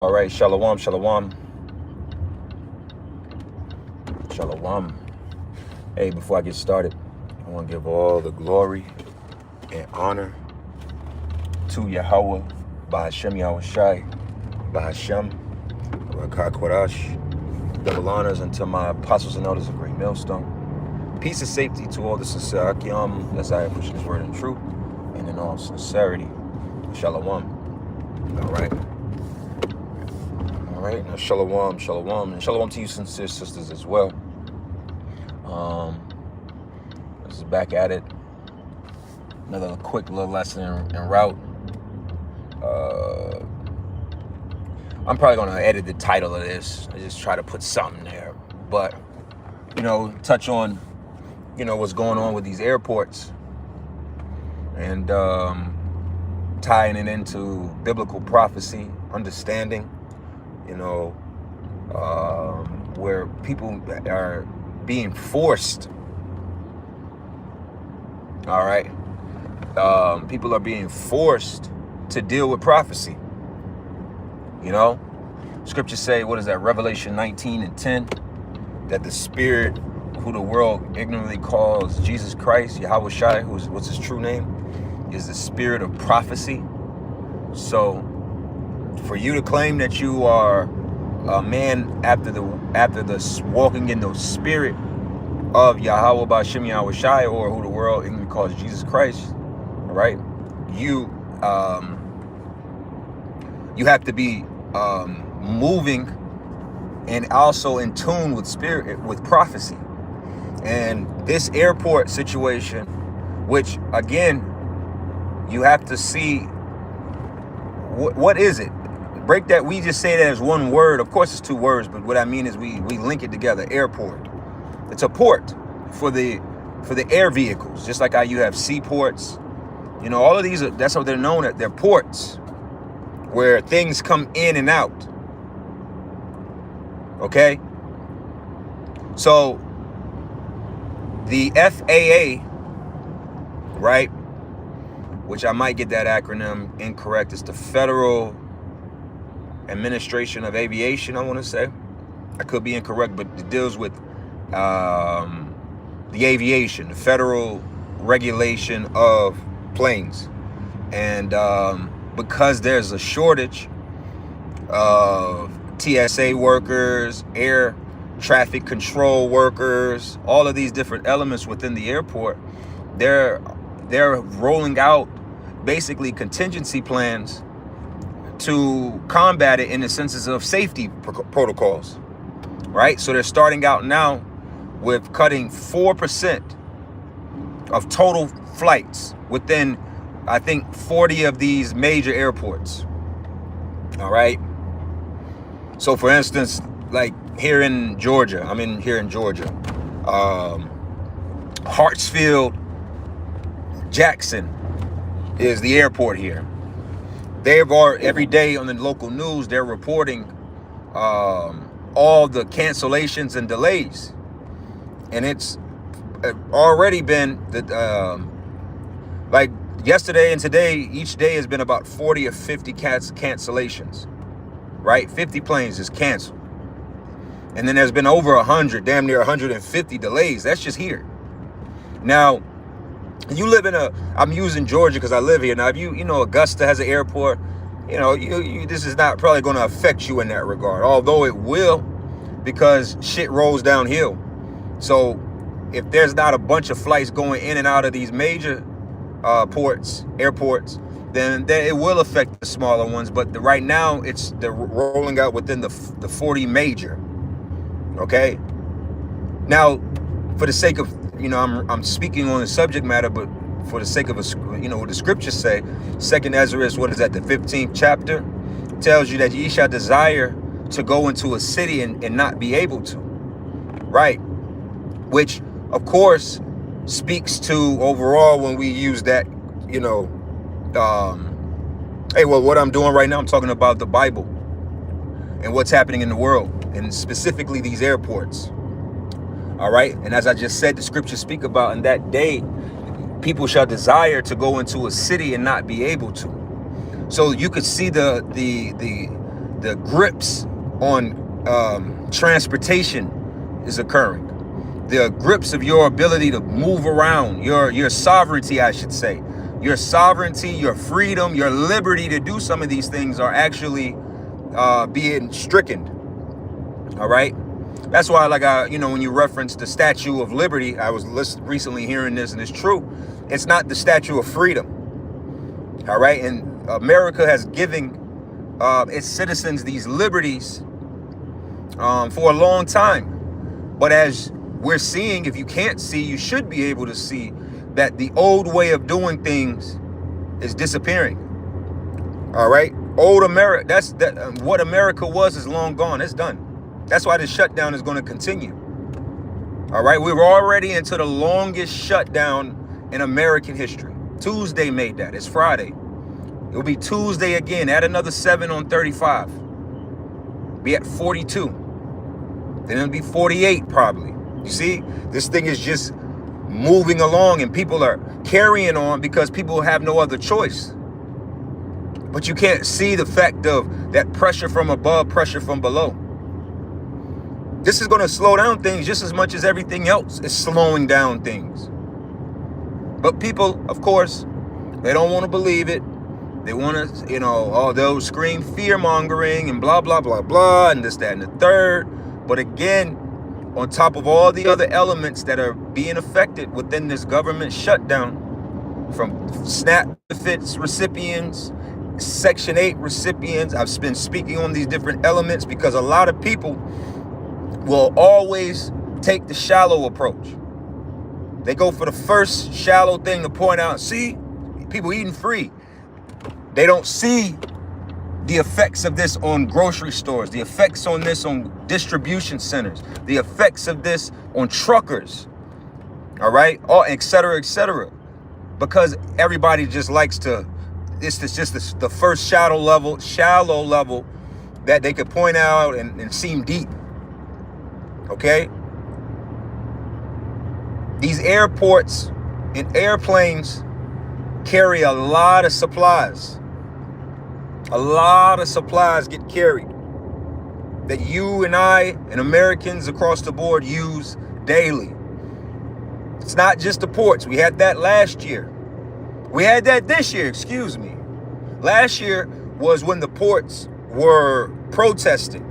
All right, shalom, shalom, shalom. Hey, before I get started, I want to give all the glory and honor to Yahweh, Bahashem Yahushai, Bahashem, Rakah Korash. Double honors unto my apostles and elders of Great Millstone. Peace and safety to all the sincere Akim, as I push this word in truth and in all sincerity. Shalom. All right. All right, now shalom, shalom, and shalom to you sincere sisters as well. This is back at it. Another quick little lesson en route. I'm probably gonna edit the title of this. I just try to put something there, but touch on what's going on with these airports and tying it into biblical prophecy, understanding. Where people are being forced. All right. People are being forced to deal with prophecy. Scriptures say, what is that? Revelation 19:10, that the spirit who the world ignorantly calls Jesus Christ, Yahweh Shai, what's his true name, is the spirit of prophecy. So for you to claim that you are a man after the walking in the spirit of Yahweh Ba'Shem Yahweh Shai, or who the world ignorantly calls Jesus Christ, all right? You have to be moving and also in tune with spirit, with prophecy. And this airport situation, which again, you have to see what is it? Break that. We just say that as one word. Of course, it's two words, but what I mean is we link it together. Airport. It's a port for the air vehicles, just like how you have seaports. All of these that's how they're known. They're ports where things come in and out. Okay. So the FAA, right? Which I might get that acronym incorrect. It's the Federal Administration of Aviation, I want to say. I could be incorrect, but it deals with the aviation, the federal regulation of planes. And because there's a shortage of TSA workers, air traffic control workers, all of these different elements within the airport, they're rolling out basically contingency plans to combat it in the senses of safety protocols, right? So they're starting out now with cutting 4% of total flights within, I think, 40 of these major airports, all right? So for instance, like here in Georgia, Hartsfield Jackson is the airport here. Every day on the local news, they're reporting all the cancellations and delays. And it's already been, like yesterday and today, each day has been about 40 or 50 cancellations, right? 50 planes is canceled. And then there's been over 100, damn near 150 delays. That's just here. Now, you live I'm using Georgia because I live here. Now, if Augusta has an airport, this is not probably going to affect you in that regard, although it will, because shit rolls downhill. So if there's not a bunch of flights going in and out of these major airports, then it will affect the smaller ones. But right now, they're rolling out within the 40 major. Okay. Now, for the sake of, I'm speaking on the subject matter, but for the sake of what the scriptures say, 2nd Ezra, what is that, the 15th chapter, tells you that ye shall desire to go into a city and not be able to, right? Which, of course, speaks to overall when we use that, hey, well, what I'm doing right now, I'm talking about the Bible and what's happening in the world, and specifically these airports. All right. And as I just said, the scriptures speak about in that day, people shall desire to go into a city and not be able to. So you could see the the grips on transportation is occurring. The grips of your ability to move around, your sovereignty, I should say. Your sovereignty, your freedom, your liberty to do some of these things are actually being stricken. All right. That's why, like, when you reference the Statue of Liberty, I was recently hearing this, and it's true. It's not the Statue of Freedom. All right. And America has given its citizens these liberties for a long time. But as we're seeing, if you can't see, you should be able to see that the old way of doing things is disappearing. All right. Old America, what America was is long gone. It's done. That's why the shutdown is going to continue. All right. We're already into the longest shutdown in American history. Tuesday made that. It's Friday. It'll be Tuesday again. Add another 7 on 35. Be at 42. Then it'll be 48 probably. You see, this thing is just moving along, and people are carrying on because people have no other choice. But you can't see the fact of that pressure from above, pressure from below. This is going to slow down things just as much as everything else is slowing down things. But people, of course, they don't want to believe it. They want to, they'll scream fear-mongering and blah, blah, blah, blah, and this, that, and the third. But again, on top of all the other elements that are being affected within this government shutdown, from SNAP benefits recipients, Section 8 recipients, I've been speaking on these different elements because a lot of people will always take the shallow approach. They go for the first shallow thing to point out, see, people eating free. They don't see the effects of this on grocery stores, the effects on this on distribution centers, the effects of this on truckers, all right, et cetera, because everybody just likes to, this is just the first shallow level that they could point out and seem deep, okay? These airports and airplanes carry a lot of supplies. A lot of supplies get carried that you and I and Americans across the board use daily. It's not just the ports. We had that last year. We had that this year, excuse me. Last year was when the ports were protesting,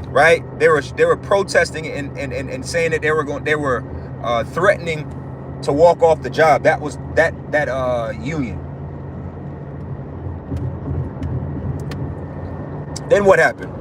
right? They were protesting and saying that they were threatening to walk off the job. That was that union. Then what happened?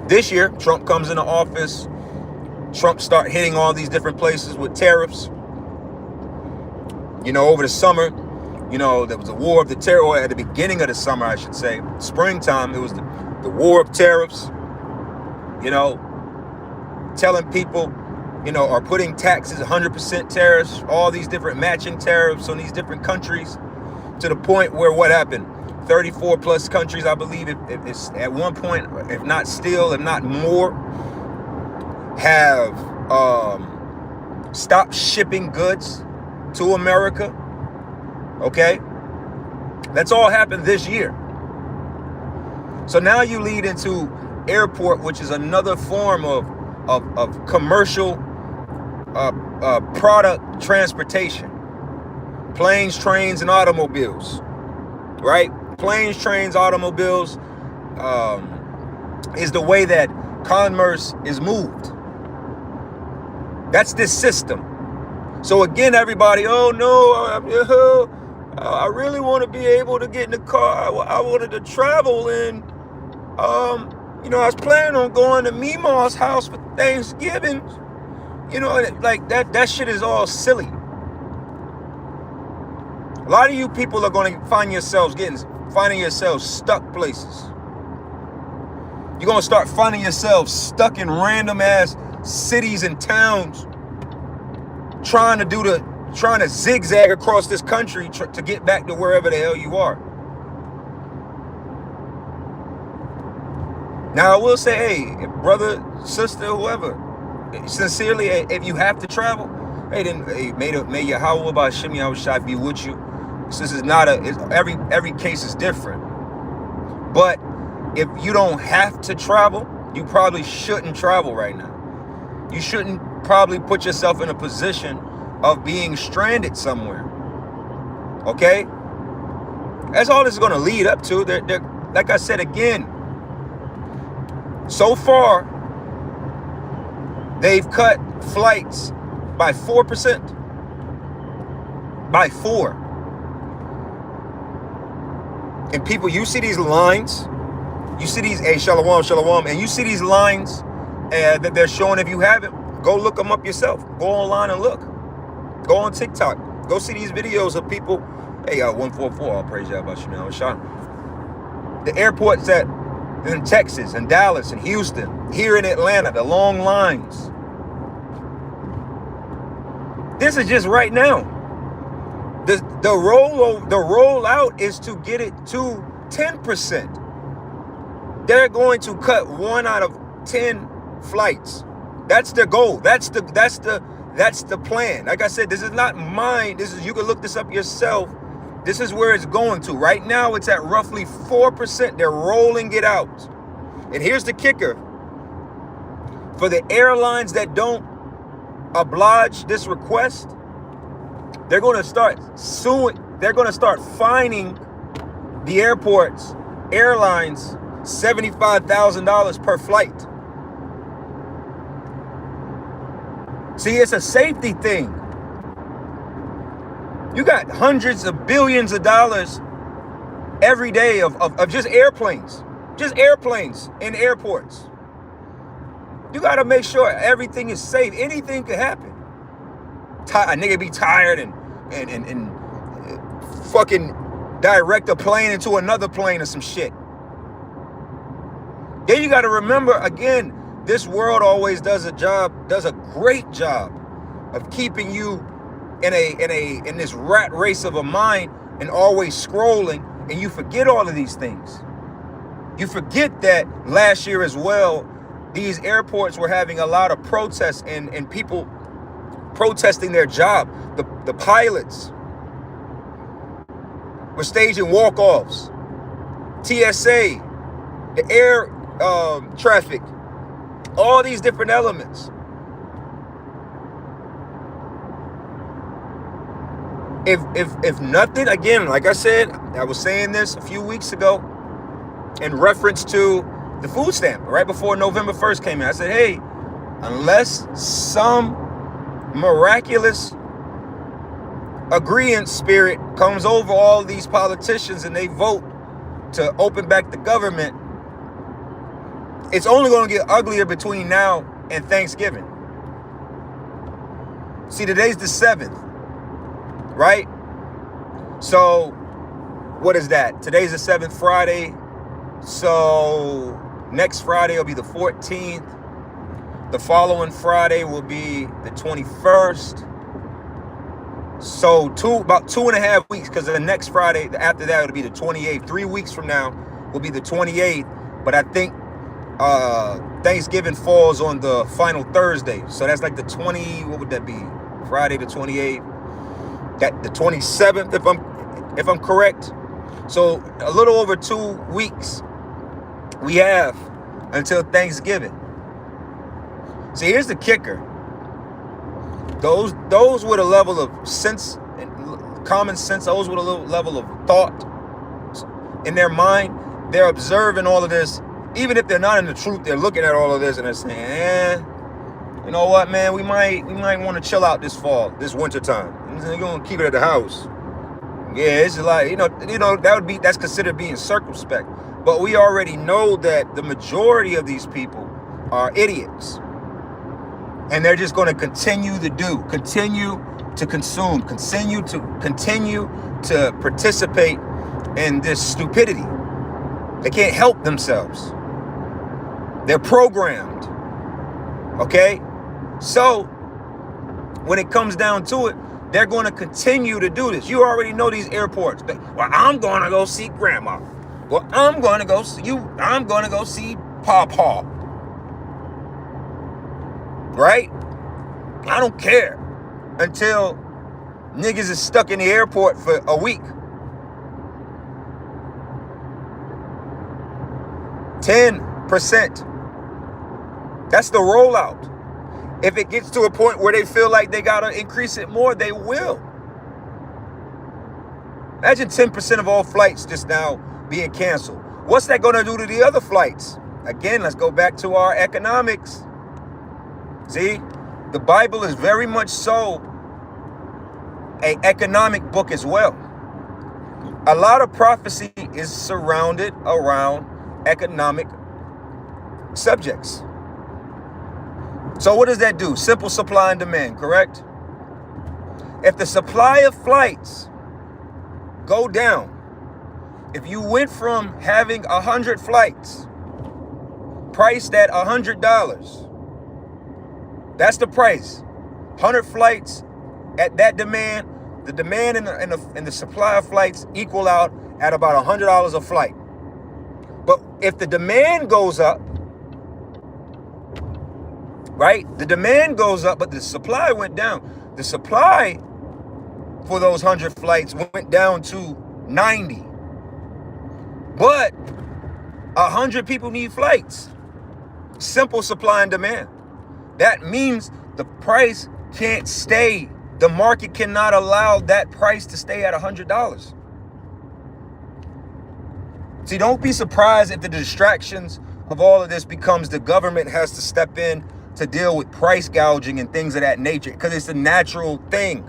This year, Trump comes into office. Trump start hitting all these different places with tariffs. Over the summer, there was a war of the terror, or at the beginning of the summer, I should say, springtime, it was the war of tariffs, telling people, are putting taxes, 100% tariffs, all these different matching tariffs on these different countries, to the point where what happened? 34 plus countries, I believe, it's at one point, if not still, if not more, have stopped shipping goods to America. Okay? That's all happened this year. So now you lead into airport, which is another form of commercial product transportation. Planes, trains, and automobiles. Right? Planes, trains, automobiles is the way that commerce is moved. That's this system. So again, everybody, oh no, I really want to be able to get in the car. I wanted to travel, and I was planning on going to Mima's house for Thanksgiving. Like that shit is all silly. A lot of you people are going to finding yourselves stuck places. You're going to start finding yourselves stuck in random ass cities and towns, trying to zigzag across this country to get back to wherever the hell you are. Now, I will say, hey, brother, sister, whoever, sincerely, if you have to travel, hey, then may Yahweh B'Hashem Yahushua be with you. This is not every case is different. But if you don't have to travel, you probably shouldn't travel right now. You shouldn't probably put yourself in a position of being stranded somewhere. Okay? That's all this is going to lead up to. They're, like I said again, so far, they've cut flights by 4%. By 4. And people, you see these lines, you see these, hey, shalom, shalom, and you see these lines that they're showing. If you haven't, go look them up yourself. Go online and look. Go on TikTok. Go see these videos of people. Hey, 144, I'll praise you about you now. The airports in Texas and Dallas and Houston, here in Atlanta, the long lines. This is just right now. The rollout is to get it to 10%. They're going to cut 1 out of 10 flights. That's the goal. That's the plan. Like I said, this is not mine. You can look this up yourself. This is where it's going to. Right now, it's at roughly 4%. They're rolling it out. And here's the kicker. For the airlines that don't oblige this request, they're going to start suing. They're going to start fining the airlines $75,000 per flight. See, it's a safety thing. You got hundreds of billions of dollars every day of just airplanes in airports. You got to make sure everything is safe. Anything could happen. A nigga be tired and fucking direct a plane into another plane or some shit. Then you got to remember, again, this world always does a great job of keeping you in this rat race of a mind and always scrolling, and you forget all of these things. You forget that last year as well, these airports were having a lot of protests and people protesting their job. The pilots were staging walk-offs. TSA, the air traffic, all these different elements. If nothing, again, like I said, I was saying this a few weeks ago in reference to the food stamp right before November 1st came in. I said, hey, unless some miraculous agreement spirit comes over all these politicians and they vote to open back the government, it's only going to get uglier between now and Thanksgiving. See, today's the 7th, right? So what is that? Today's the 7th, Friday. So next Friday will be the 14th. The following Friday will be the 21st. So about 2.5 weeks, because the next Friday after that it'll be the 28th. 3 weeks from now will be the 28th. But I think Thanksgiving falls on the final Thursday. So that's like the 20, what would that be? Friday the 28th. That the 27th, if I'm correct. So a little over 2 weeks we have until Thanksgiving. See, here's the kicker. Those with a level of sense, common sense, those with a little level of thought in their mind, they're observing all of this. Even if they're not in the truth, they're looking at all of this and they're saying, you know what, man, we might want to chill out this fall, this winter time. We're gonna keep it at the house. Yeah, it's like, that's considered being circumspect. But we already know that the majority of these people are idiots. And they're just going to continue to consume, continue to participate in this stupidity. They can't help themselves. They're programmed. Okay? So, when it comes down to it, they're going to continue to do this. You already know these airports. Well, I'm going to go see grandma. Well, I'm going to go see you. I'm going to go see Pawpaw. Right? I don't care until niggas is stuck in the airport for a week. 10%. That's the rollout. If it gets to a point where they feel like they got to increase it more, they will. Imagine 10% of all flights just now being canceled. What's that going to do to the other flights? Again, let's go back to our economics. See, the Bible is very much so an economic book as well. A lot of prophecy is surrounded around economic subjects. So what does that do? Simple supply and demand, correct? If the supply of flights go down, if you went from having 100 flights priced at $100, that's the price. 100 flights at that demand, the demand and the supply of flights equal out at about $100 a flight. But if the demand goes up, right? The demand goes up, but the supply went down. The supply for those 100 flights went down to 90. But 100 people need flights. Simple supply and demand. That means the price can't stay. The market cannot allow that price to stay at $100. See, don't be surprised if the distractions of all of this becomes the government has to step in to deal with price gouging and things of that nature, because it's a natural thing.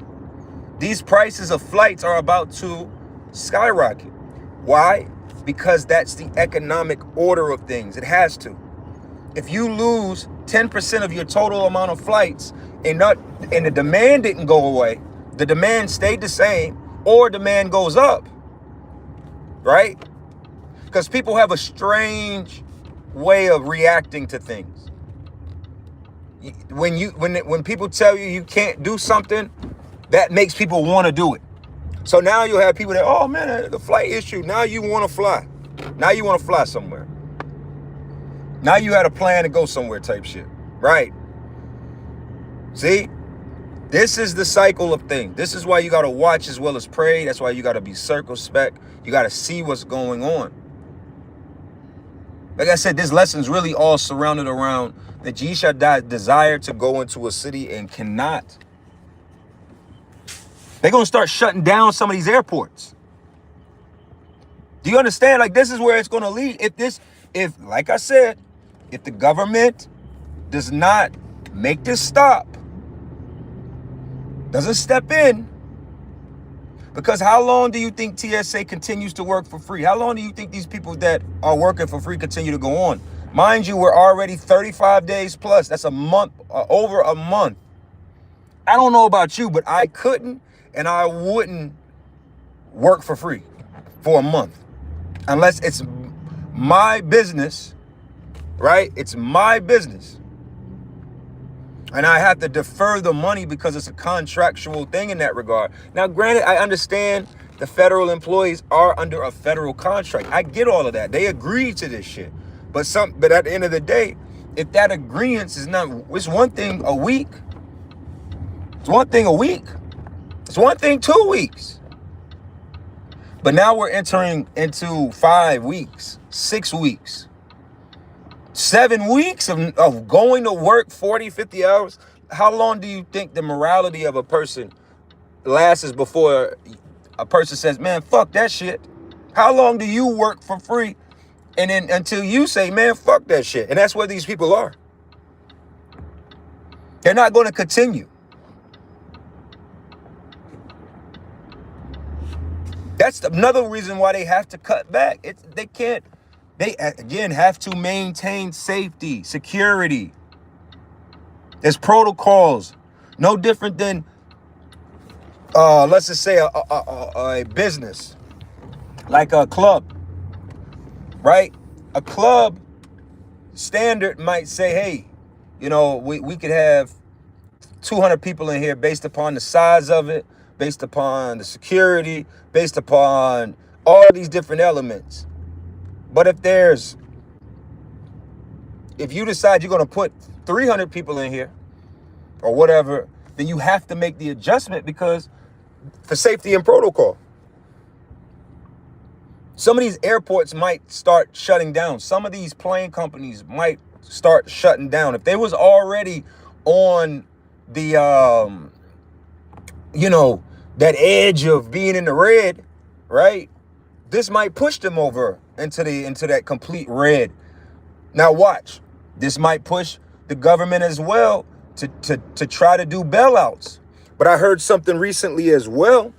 These prices of flights are about to skyrocket. Why? Because that's the economic order of things. It has to. If you lose 10% of your total amount of flights and the demand didn't go away, the demand stayed the same, or demand goes up, right? Because people have a strange way of reacting to things. When people tell you you can't do something, that makes people want to do it. So now you'll have people that, oh man, the flight issue. Now you want to fly. Now you want to fly somewhere. Now you had a plan to go somewhere type shit. Right. See, this is the cycle of things. This is why you got to watch as well as pray. That's why you got to be circumspect. You got to see what's going on. Like I said, this lesson's really all surrounded around the G Shaddai desire to go into a city and cannot. They're going to start shutting down some of these airports. Do you understand? Like, this is where it's going to lead. If, like I said, if the government does not make this stop, doesn't step in, because how long do you think TSA continues to work for free? How long do you think these people that are working for free continue to go on? Mind you, we're already 35 days plus. That's a month, over a month. I don't know about you, but I couldn't and I wouldn't work for free for a month unless it's my business, right? It's my business. And I have to defer the money because it's a contractual thing in that regard. Now, granted, I understand the federal employees are under a federal contract. I get all of that. They agreed to this shit. But at the end of the day, if that agreement is not, it's one thing a week. It's one thing a week. It's one thing 2 weeks. But now we're entering into 5 weeks, 6 weeks. 7 weeks of going to work 40, 50 hours. How long do you think the morality of a person lasts before a person says, man, fuck that shit? How long do you work for free? And then until you say, man, fuck that shit. And that's where these people are. They're not going to continue. That's another reason why they have to cut back. They again have to maintain safety, security. There's protocols, no different than, let's just say a business, like a club, right? A club standard might say, hey, you know, we could have 200 people in here based upon the size of it, based upon the security, based upon all these different elements. But if you decide you're going to put 300 people in here or whatever, then you have to make the adjustment because for safety and protocol. Some of these airports might start shutting down. Some of these plane companies might start shutting down. If they was already on the, you know, that edge of being in the red, right? This might push them over into that complete red. Now watch. This might push the government as well to try to do bailouts. But I heard something recently as well,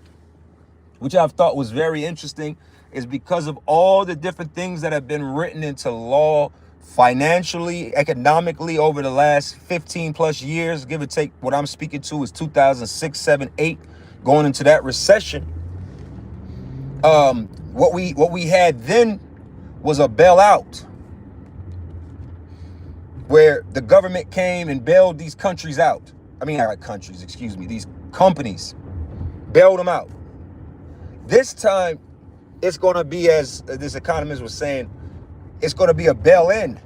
which I thought was very interesting, is because of all the different things that have been written into law financially, economically over the last 15 plus years, give or take. What I'm speaking to is 2006, 7, 8, going into that recession. What we had then was a bailout, where the government came and bailed these countries out. I mean, not countries, excuse me, these companies bailed them out. This time, it's going to be, as this economist was saying, it's going to be a bail-in.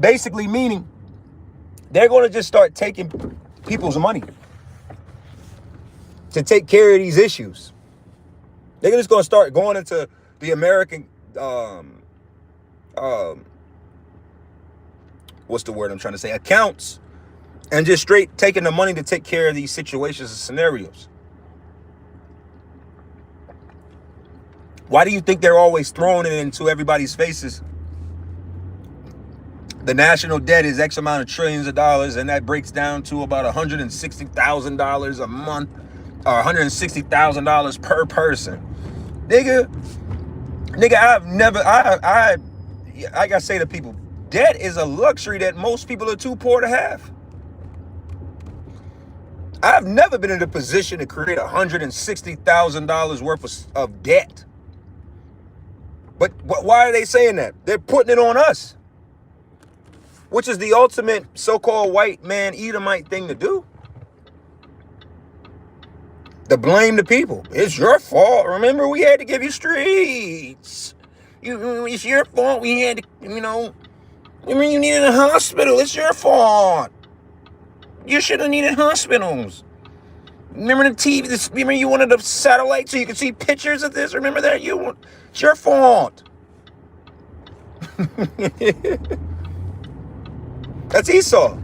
Basically meaning they're going to just start taking people's money to take care of these issues. They're just going to start going into the American, what's the word I'm trying to say, accounts, and just straight taking the money to take care of these situations and scenarios. Why do you think they're always throwing it into everybody's faces? The national debt is X amount of trillions of dollars, and that breaks down to about $160,000 a month, or $160,000 per person. Nigga, I gotta say to people, debt is a luxury that most people are too poor to have. I've never been in a position to create $160,000 worth of debt. But why are they saying that? They're putting it on us, which is the ultimate so-called white man Edomite thing to do. To blame the people. It's your fault. Remember, we had to give you streets. It's your fault. We had to, remember you needed a hospital. It's your fault. You should have needed hospitals. Remember the TV? Remember you wanted a satellite so you could see pictures of this? Remember that? It's your fault. That's Esau,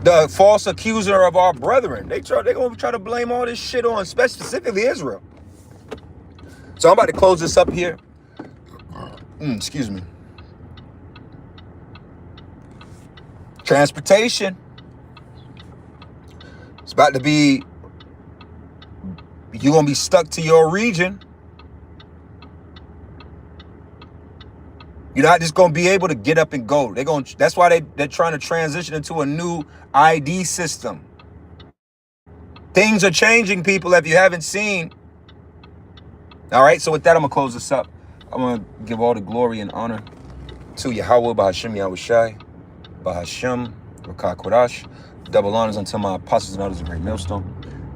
the false accuser of our brethren. They're going to try to blame all this shit on specifically Israel. So I'm about to close this up here. Excuse me. Transportation. It's about to be, you're going to be stuck to your region. You're not just going to be able to get up and go. That's why they're trying to transition into a new ID system. Things are changing, people, if you haven't seen. All right, so with that, I'm going to close this up. I'm going to give all the glory and honor to Yahweh, Bahashem, Yahushai, Bahashem, Rakah Kodash. Double honors unto my apostles and others, a great millstone.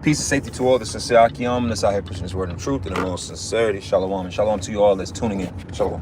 Peace and safety to all the sincere Akiyam. This I have preaching this word in truth and in all sincerity. Shalom, and shalom to you all that's tuning in. Shalom.